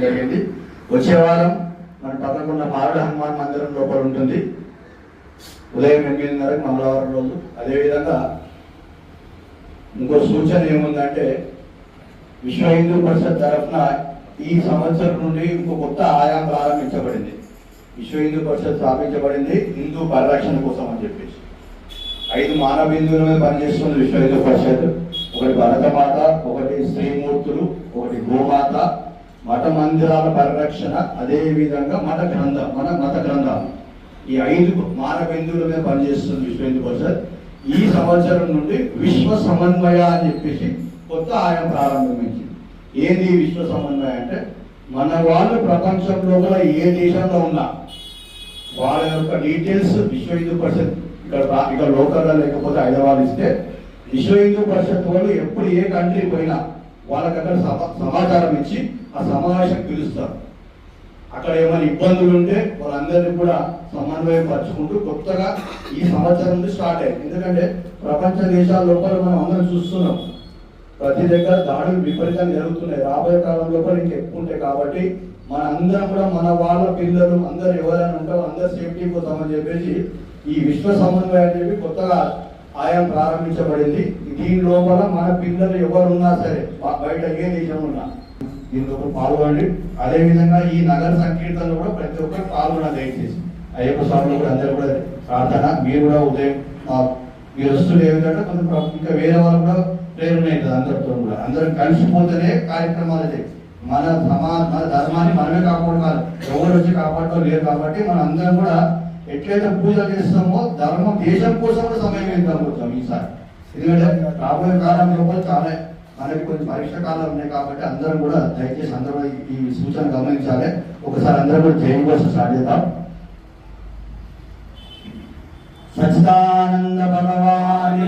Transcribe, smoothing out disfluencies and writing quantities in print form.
జరిగింది. వచ్చే వారం మన పక్కనున్న మారుడు హనుమాన్ మందిరం లోపల ఉంటుంది. ఉదయం 8:30 మంగళవారం రోజు. అదేవిధంగా ఇంకో సూచన ఏముందంటే, విశ్వ హిందూ పరిషత్ తరఫున ఈ సంవత్సరం నుండి ఇంకో కొత్త ఆయాం ప్రారంభించబడింది. విశ్వ హిందూ పరిషత్ స్థాపించబడింది హిందూ పరిరక్షణ కోసం అని చెప్పేసి 5 మానవ బిందువుల మీద పనిచేస్తుంది విశ్వ హిందూ పరిషత్. ఒకటి భరతమాత, ఒకటి శ్రీమూర్తులు, ఒకటి గోమాత, మత మందిరాల పరిరక్షణ, అదేవిధంగా మత గ్రంథాలు. ఈ 5 మానవ బిందువుల మీద పనిచేస్తుంది విశ్వ హిందూ పరిషత్. ఈ సంవత్సరం నుండి విశ్వ సమన్వయ అని చెప్పేసి కొత్త ఆయం ప్రారంభించింది. ఏంది విశ్వ సమన్వయ అంటే, మన వాళ్ళు ప్రపంచంలో కూడా ఏ దేశంలో ఉన్నా వాళ్ళ యొక్క డీటెయిల్స్ విశ్వ హిందూ పరిషత్ ఇక్కడ లోకల్గా లేకపోతే హైదరాబాద్ ఇస్తే, విశ్వ హిందూ పరిషత్ వాళ్ళు ఎప్పుడు ఏ కంట్రీ పోయినా వాళ్ళకి అక్కడ సమాచారం ఇచ్చి ఆ సమావేశం పిలుస్తారు. అక్కడ ఏమైనా ఇబ్బందులు ఉంటే వాళ్ళందరినీ కూడా సమన్వయం పరుచుకుంటూ కొత్తగా ఈ సంవత్సరం నుండి స్టార్ట్ అయ్యింది. ఎందుకంటే ప్రపంచ దేశాల లోపల మనం అందరం చూస్తున్నాం, ప్రతి దగ్గర దాడులు విపరీతంగా జరుగుతున్నాయి. రాబోయే కాలం లోపల ఇంకెక్కువ ఉంటాయి. కాబట్టి మన అందరం కూడా మన వాళ్ళ పిల్లలు అందరు ఎవరైనా ఉంటారో అందరు సేఫ్టీ కోసం అని చెప్పేసి ఈ విశ్వ సమన్వయం అని చెప్పి కొత్తగా ఆయాం ప్రారంభించబడింది. దీని లోపల మన పిల్లలు ఎవరున్నా సరే బయట ఏ దేశం ఉన్నా దీనిలో పాల్గొనండి. అదేవిధంగా ఈ నగర సంకీర్తనలో కూడా ప్రతి ఒక్కరు పాల్గొనాలి. దయచేసి అయ్యప్ప స్వామిలో కూడా అందరూ కూడా ప్రార్థన. మీరు కూడా ఉదయం మీరు వస్తువులు ఏమిటంటే కొంచెం ఇంకా వేరే వాళ్ళు కూడా ప్రేరణ అవుతుంది. అందరితో కూడా అందరం కలిసిపోతేనే కార్యక్రమాలు చేయాలి. మన ధర్మాన్ని మనమే కాపాడుకోవాలి, ఎవరు వచ్చి కాపాడుకో లేరు. కాబట్టి మనం అందరం కూడా ఎట్లయితే పూజలు చేస్తామో ధర్మం దేశం కోసం కూడా సమయం ఇద్దాం ఈసారి. ఎందుకంటే రాబోయే కాలం లోపల చాలా మనకి కొంచెం పరీక్ష కాలం ఉన్నాయి. కాబట్టి అందరం కూడా దయచేసి అందరూ ఈ సూచన గమనించాలి. ఒకసారి అందరం కూడా జయం కోసం స్టార్ట్ చేద్దాం. సచ్చిదానంద భగవాన్